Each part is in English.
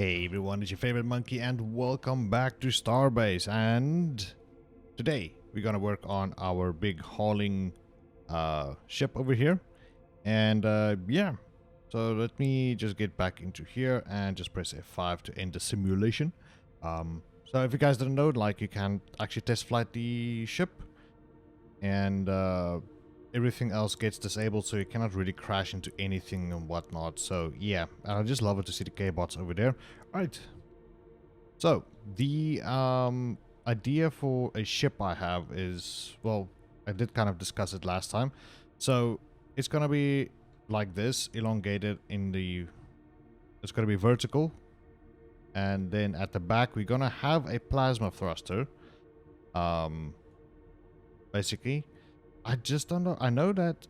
Hey everyone, it's your favorite monkey and welcome back to Starbase. And today we're gonna work on our big hauling ship over here. And yeah, so let me just get back into here and just press F5 to end the simulation. So if you guys didn't know, like, you can actually test flight the ship, and everything else gets disabled, so you cannot really crash into anything and whatnot. So yeah, I just love it to see the K-bots over there. Alright, so the idea for a ship I have is, well, I did kind of discuss it last time. So it's gonna be like this, elongated in the, it's gonna be vertical, and then at the back we're gonna have a plasma thruster. Basically, I just don't know. I know that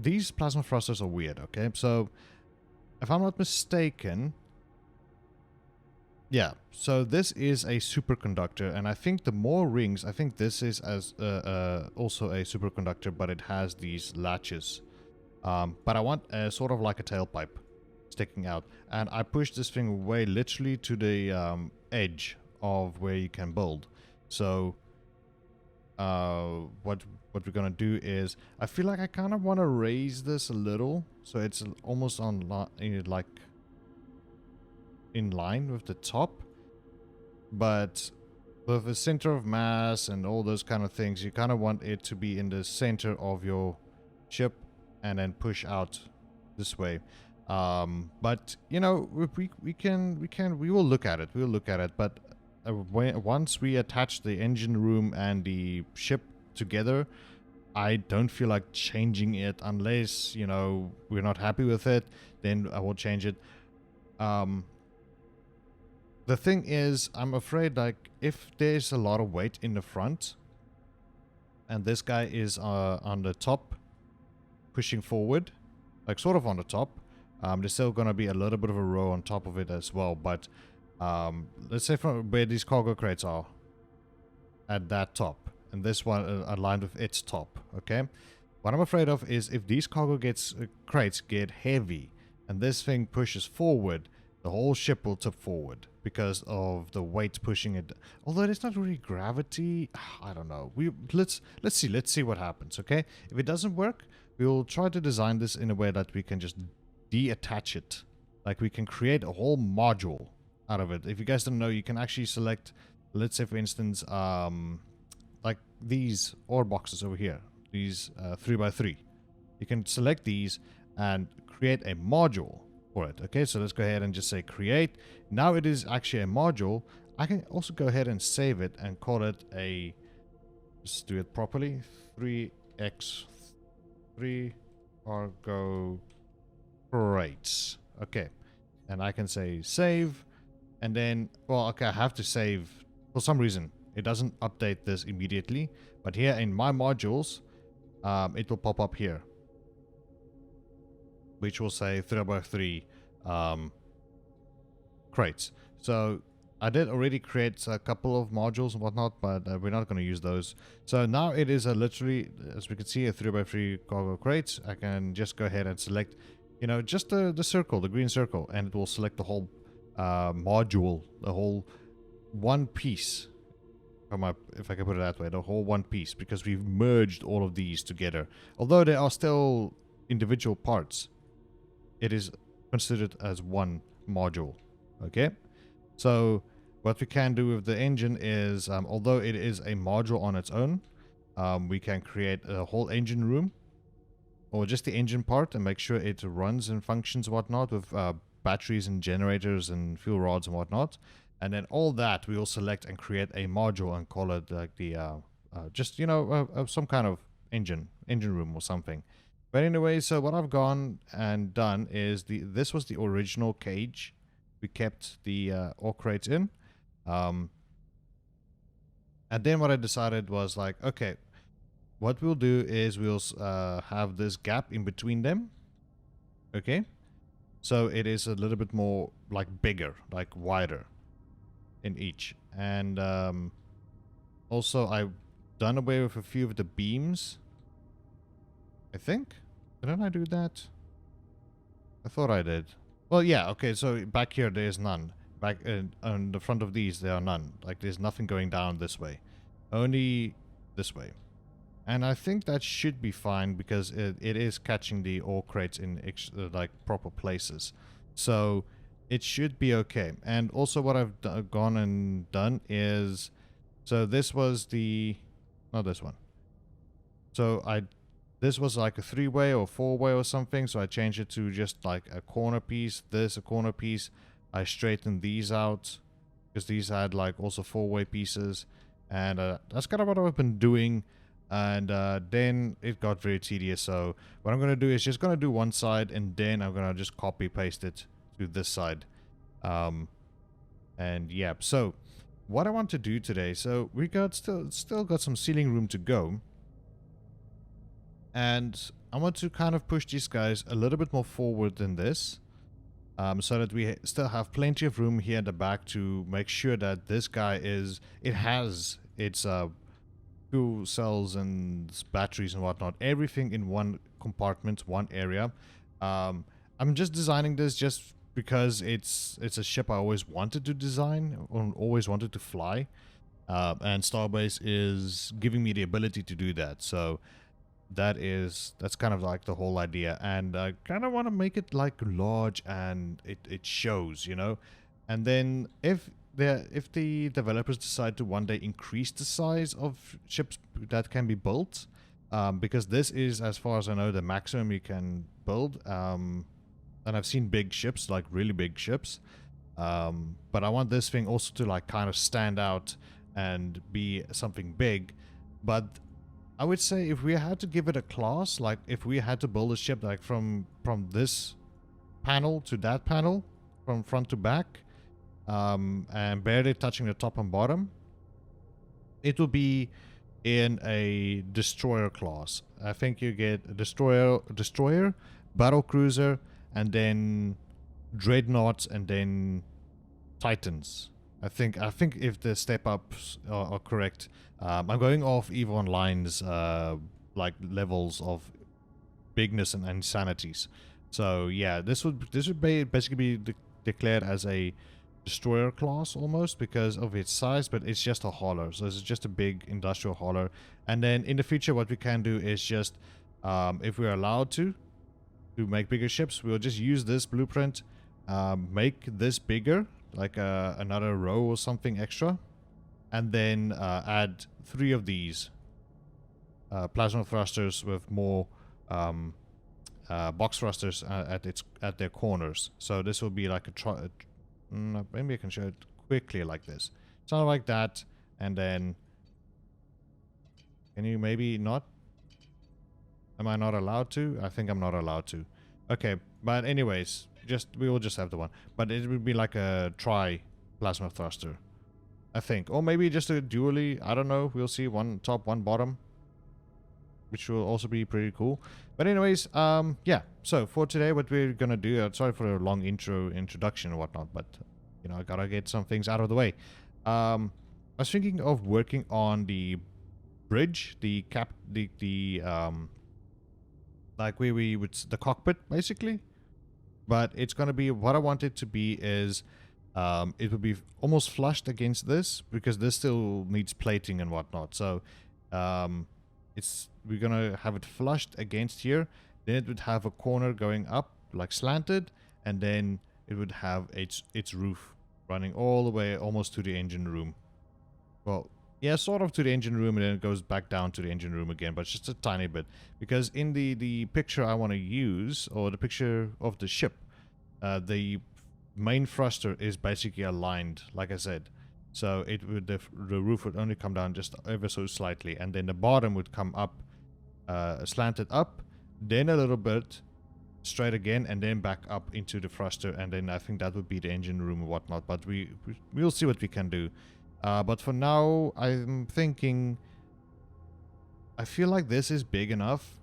these plasma thrusters are weird, okay? So, if I'm not mistaken, yeah, so this is a superconductor, and I think the more rings, I think this is as also a superconductor, but it has these latches. But I want sort of like a tailpipe sticking out, and I pushed this thing away literally to the edge of where you can build. So, what we're gonna do is, I feel like I kind of want to raise this a little so it's almost on like in line with the top, but with the center of mass and all those kind of things, you kind of want it to be in the center of your ship and then push out this way. But you know, we will look at it, but once we attach the engine room and the ship together, I don't feel like changing it unless, you know, we're not happy with it. Then I will change it. The thing is, I'm afraid, like, if there's a lot of weight in the front and this guy is on the top pushing forward, like sort of on the top, there's still gonna be a little bit of a row on top of it as well. But let's say from where these cargo crates are, at that top, and this one aligned with its top, okay? What I'm afraid of is if these cargo crates get heavy and this thing pushes forward, the whole ship will tip forward because of the weight pushing it. Although it's not really gravity, I don't know. Let's see what happens, okay? If it doesn't work, we will try to design this in a way that we can just deattach it. Like, we can create a whole module out of it. If you guys don't know, you can actually select, let's say for instance, like these ore boxes over here, these 3x3. You can select these and create a module for it. Okay, so let's go ahead and just say create. Now it is actually a module. I can also go ahead and save it and call it a, let's do it properly, 3x3 cargo crates. Okay, and I can say save. And then, well, okay, I have to save. For some reason, it doesn't update this immediately. But here in my modules, it will pop up here, which will say 3x3 crates. So I did already create a couple of modules and whatnot, but we're not going to use those. So now it is a literally, as we can see, a 3x3 cargo crates. I can just go ahead and select, you know, just the circle, the green circle, and it will select the whole module, the whole one piece. If I can put it that way, the whole one piece, because we've merged all of these together. Although they are still individual parts, it is considered as one module. Okay, so what we can do with the engine is, although it is a module on its own, we can create a whole engine room, or just the engine part, and make sure it runs and functions and whatnot with batteries and generators and fuel rods and whatnot. And then all that we will select and create a module and call it like the just, you know, some kind of engine room or something. But anyway, so what I've gone and done is, this was the original cage we kept the ore crates in. And then what I decided was, like, okay, what we'll do is we'll have this gap in between them. Okay, so it is a little bit more like bigger, like wider in each. And also I've done away with a few of the beams, I think. Didn't I do that? I thought I did. Well, yeah, okay, so back here there is none. Back on the front of these there are none. Like there's nothing going down this way. Only this way. And I think that should be fine because it is catching the ore crates in like proper places. So it should be okay. And also what I've gone and done is, so this was the, not this one. So this was like a 3-way or 4-way or something. So I changed it to just like a corner piece, this, a corner piece. I straightened these out because these had like also 4-way pieces. And that's kind of what I've been doing. And then it got very tedious. So what I'm going to do is just going to do one side and then I'm going to just copy paste it to this side. And yeah, so what I want to do today, so we got still got some ceiling room to go. And I want to kind of push these guys a little bit more forward than this. So that we still have plenty of room here at the back to make sure that this guy has its fuel cells and batteries and whatnot, everything in one compartment, one area. I'm just designing this just because it's a ship I always wanted to design or always wanted to fly, and Starbase is giving me the ability to do that. So that's kind of like the whole idea, and I kind of want to make it like large and it shows, you know. And then if the developers decide to one day increase the size of ships that can be built, because this is, as far as I know, the maximum you can build, and I've seen big ships, like really big ships, but I want this thing also to like kind of stand out and be something big. But I would say if we had to give it a class, like if we had to build a ship like from this panel to that panel, from front to back, and barely touching the top and bottom, it will be in a destroyer class. I think you get a destroyer, battle cruiser, and then dreadnoughts, and then titans. I think if the step ups are correct, I'm going off EVE Online's like levels of bigness and insanities. So yeah, this would basically be declared as a destroyer class almost because of its size, but it's just a hauler, so it's just a big industrial hauler. And then in the future, what we can do is just, if we're allowed to make bigger ships, we'll just use this blueprint, make this bigger, like another row or something extra, and then add 3 of these plasma thrusters with more box thrusters at their corners. So this will be like maybe I can show it quickly like this. Something like that, and then can you maybe not? Am I not allowed to? I think I'm not allowed to. Okay, but anyways, we will just have the one. But it would be like a tri-plasma thruster, I think. Or maybe just a dually, I don't know. We'll see, one top, one bottom, which will also be pretty cool. But anyways, yeah. So for today, what we're gonna do, sorry for a long introduction and whatnot, but, you know, I gotta get some things out of the way. I was thinking of working on the bridge, like where we would, the cockpit, basically. But it's going to be, what I want it to be is, it would be almost flushed against this, because this still needs plating and whatnot. So, we're going to have it flushed against here. Then it would have a corner going up, like slanted, and then it would have its roof running all the way almost to the engine room. Well, yeah, sort of to the engine room, and then it goes back down to the engine room again, but just a tiny bit. Because in the picture I want to use, or the picture of the ship, the main thruster is basically aligned, like I said. So it would the roof would only come down just ever so slightly, and then the bottom would come up, slanted up, then a little bit straight again, and then back up into the thruster, and then I think that would be the engine room and whatnot. But we'll see what we can do. But for now, I'm thinking, I feel like this is big enough,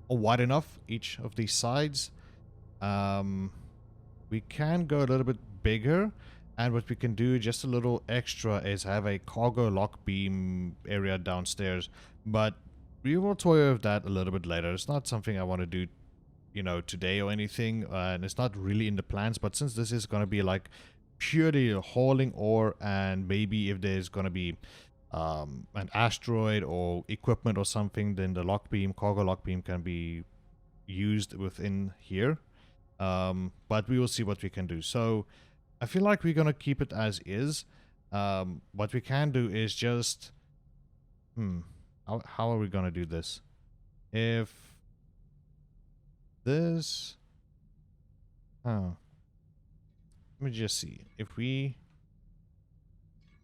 or wide enough, each of these sides. We can go a little bit bigger, and what we can do just a little extra is have a cargo lock beam area downstairs, but we will toy with that a little bit later. It's not something I want to do you know, today or anything, and it's not really in the plans. But since this is going to be like purely hauling ore, and maybe if there's going to be an asteroid or equipment or something, then the lock beam, cargo lock beam, can be used within here. But we will see what we can do. So I feel like we're going to keep it as is. What we can do is just how are we going to do this? If this let me just see. If we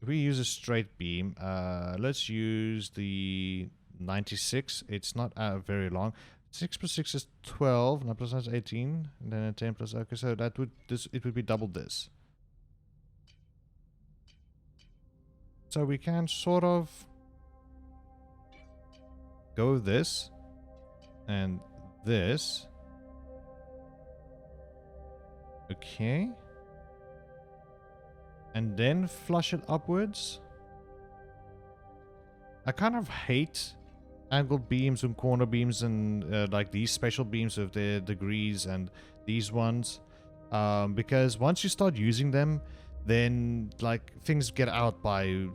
use a straight beam, let's use the 96. It's not very long. 6 plus 6 is 12, 9 plus 9 is 18, and then a 10 plus, okay, so that would, it would be double this. So we can sort of go this and this. Okay. And then flush it upwards. I kind of hate angled beams and corner beams and like these special beams with the degrees and these ones. Because once you start using them, then like things get out by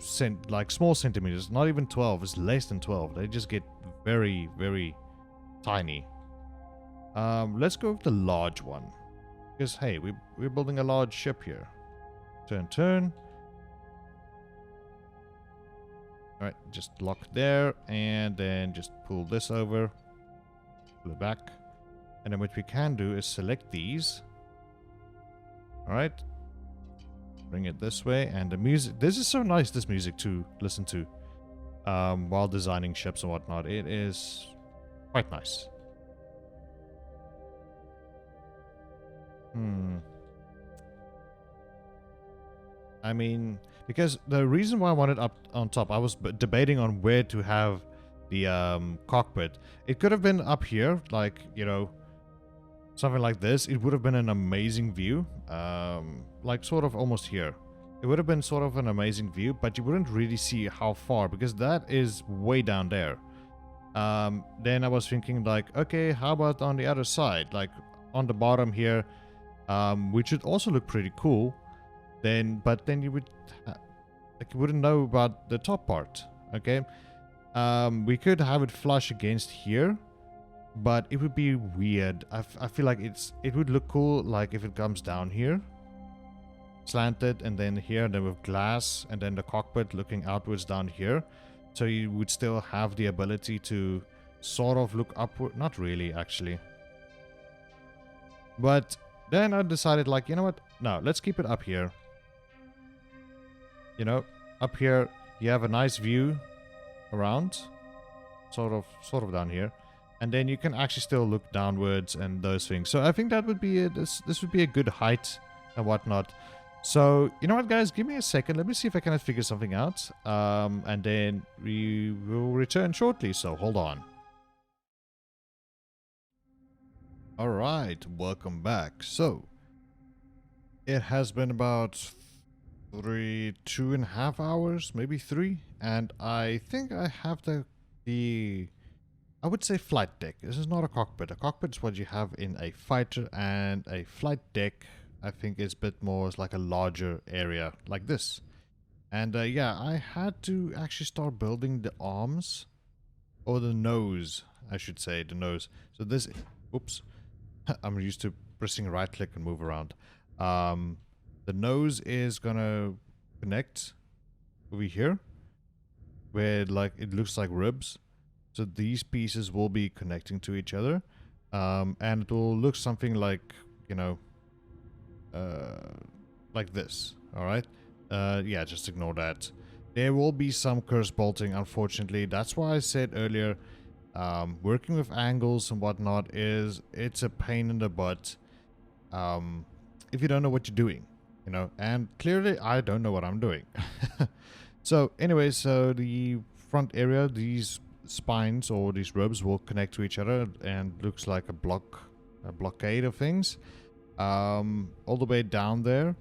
like small centimeters. Not even 12, it's less than 12. They just get very, very tiny. Let's go with the large one. Because hey, we're building a large ship here. Turn, turn. Alright, just lock there, and then just pull this over. Pull it back. And then what we can do is select these. Alright. Bring it this way, and the music. This is so nice, this music to listen to while designing ships and whatnot. It is quite nice. I mean, because the reason why I wanted up on top, I was debating on where to have the cockpit. It could have been up here, like, you know, something like this. It would have been an amazing view, like sort of almost here. It would have been sort of an amazing view, but you wouldn't really see how far, because that is way down there. Then I was thinking like, okay, how about on the other side, like on the bottom here, which would also look pretty cool. But then you would, like, you wouldn't know about the top part. Okay, we could have it flush against here, but it would be weird. I feel like it would look cool, like if it comes down here, slanted, and then here, and then with glass, and then the cockpit looking outwards down here. So you would still have the ability to sort of look upward. Not really, actually. But then I decided, like, you know what? No, let's keep it up here. You know, up here you have a nice view around, sort of down here, and then you can actually still look downwards and those things. So I think that would be this would be a good height and whatnot. So you know what, guys, give me a second. Let me see if I can figure something out, and then we will return shortly. So hold on. All right, welcome back. So it has been about 2.5 hours, maybe 3, and I think I have the I would say flight deck. This is not a cockpit. A cockpit is what you have in a fighter, and a flight deck, I think, is a bit more like a larger area like this. And yeah, I had to actually start building the arms, or the nose, I should say, the nose. So this, oops, I'm used to pressing right click and move around. The nose is gonna connect over here, where like it looks like ribs. So these pieces will be connecting to each other, and it will look something like, you know, like this. All right. Yeah, just ignore that. There will be some curse bolting, unfortunately. That's why I said earlier, working with angles and whatnot it's a pain in the butt. If you don't know what you're doing, you know, and clearly I don't know what I'm doing. So anyway, so the front area, these spines or these ribs will connect to each other, and looks like a blockade of things, all the way down there.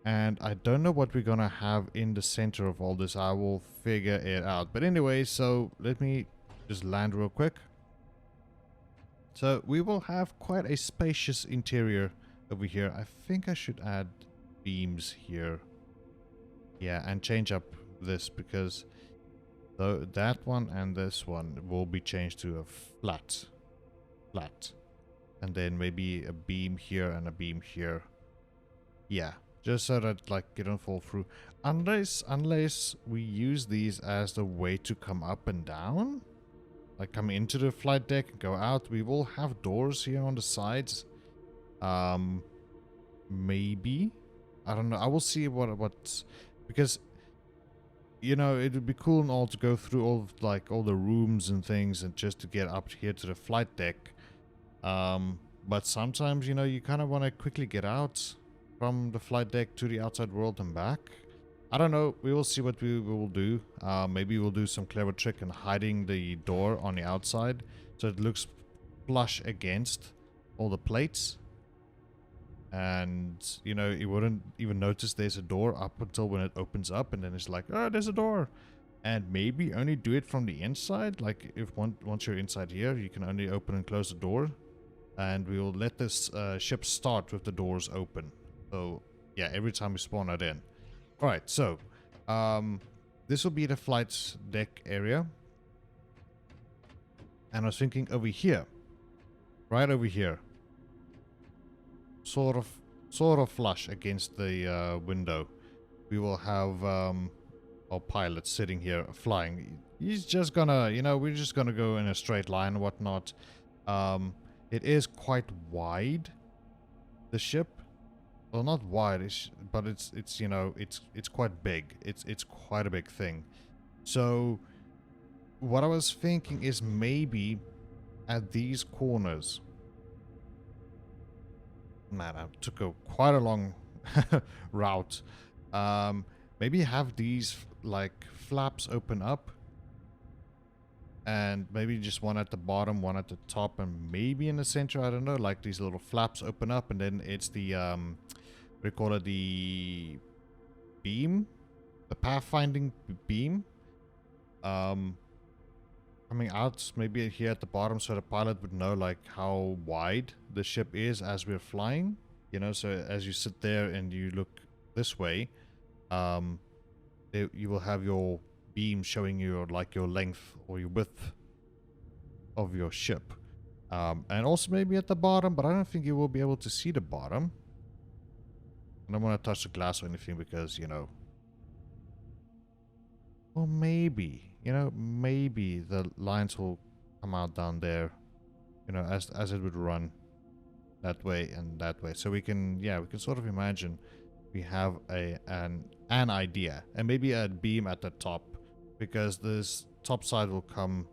And I don't know what we're gonna have in the center of all this. I will figure it out. But anyway, so let me just land real quick. So we will have quite a spacious interior over here. I think I should add beams here. Yeah, and change up this because that one and this one will be changed to a flat. And then maybe a beam here and a beam here. Yeah, just so that like you don't fall through. Unless we use these as the way to come up and down. Like come into the flight deck and go out. We will have doors here on the sides. Maybe. I don't know. I will see what because you know, it would be cool and all to go through all the rooms and things and just to get up here to the flight deck. But sometimes, you know, you kind of want to quickly get out from the flight deck to the outside world and back. I don't know. We will see what we will do. Maybe we'll do some clever trick in hiding the door on the outside so it looks flush against all the plates. And, you know, you wouldn't even notice there's a door up until when it opens up, and then it's like, oh, there's a door. And maybe only do it from the inside. Like, if once you're inside here, you can only open and close the door. And we will let this ship start with the doors open. So, yeah, every time we spawn it in. Alright, so, this will be the flight deck area. And I was thinking over here. Right over here. Sort of flush against the window. We will have our pilot sitting here flying. He's just gonna, you know, we're just gonna go in a straight line and whatnot. It is quite wide, the ship. Well, not wide, but it's you know, it's quite big. It's quite a big thing. So what I was thinking is maybe at these corners. Man, I took quite a long route. Maybe have these like flaps open up, and maybe just one at the bottom, one at the top, and maybe in the center. I don't know. Like these little flaps open up, and then it's the we call it the beam, the pathfinding beam. Coming out maybe here at the bottom so the pilot would know like how wide the ship is as we're flying, you know, so as you sit there and you look this way, you will have your beam showing you like your length or your width of your ship, and also maybe at the bottom, but I don't think you will be able to see the bottom. I don't want to touch the glass or anything because, you know, or maybe, you know, maybe the lines will come out down there, you know, as it would run that way and that way. So we can, yeah, we can sort of imagine we have an idea, and maybe a beam at the top, because this top side will come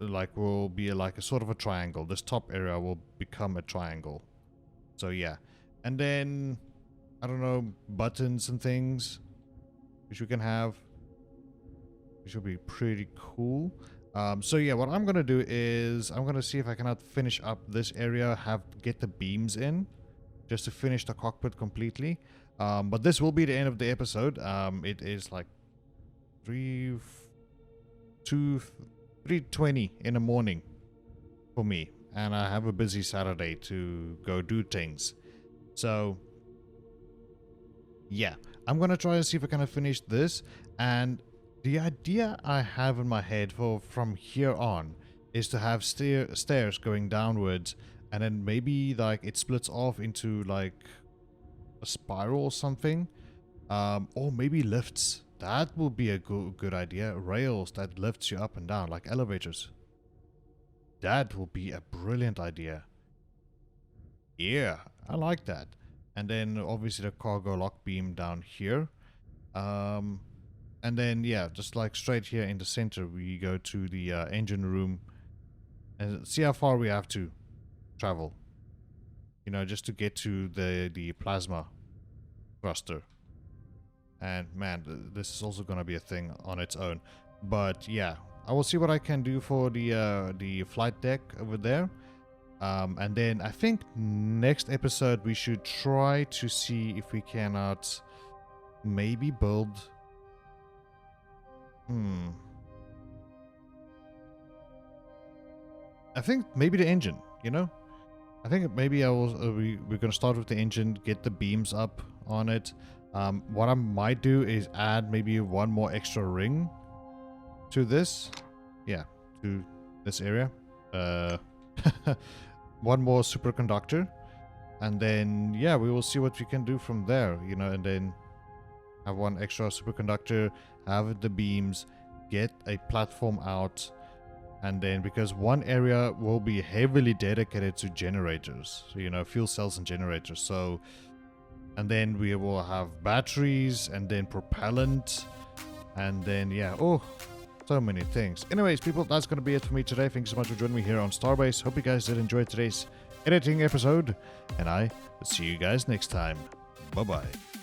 like will be like a sort of a triangle. This top area will become a triangle. So yeah, and then I don't know, buttons and things which we can have. Which will be pretty cool. So yeah, what I'm gonna do is I'm gonna see if I cannot finish up this area, get the beams in, just to finish the cockpit completely. But this will be the end of the episode. It is like 3:20 in the morning for me, and I have a busy Saturday to go do things. So yeah, I'm gonna try and see if I can finish this. And the idea I have in my head from here on is to have stairs going downwards, and then maybe like it splits off into like a spiral or something, or maybe lifts. That would be a good idea. Rails that lifts you up and down like elevators. That will be a brilliant idea. Yeah, I like that. And then obviously the cargo lock beam down here. And then, yeah, just like straight here in the center, we go to the engine room and see how far we have to travel. You know, just to get to the plasma thruster. And man, this is also going to be a thing on its own. But yeah, I will see what I can do for the flight deck over there. And then I think next episode we should try to see if we cannot maybe build... I think maybe the engine, you know? I think maybe we're going to start with the engine, get the beams up on it. What I might do is add maybe one more extra ring to this. Yeah, to this area. One more superconductor. And then, yeah, we will see what we can do from there, you know, and then have one extra superconductor, have the beams, get a platform out. And then, because one area will be heavily dedicated to generators, so, you know, fuel cells and generators. So, and then we will have batteries and then propellant. And then, yeah, oh, so many things. Anyways, people, that's going to be it for me today. Thanks so much for joining me here on Starbase. Hope you guys did enjoy today's editing episode. And I will see you guys next time. Bye-bye.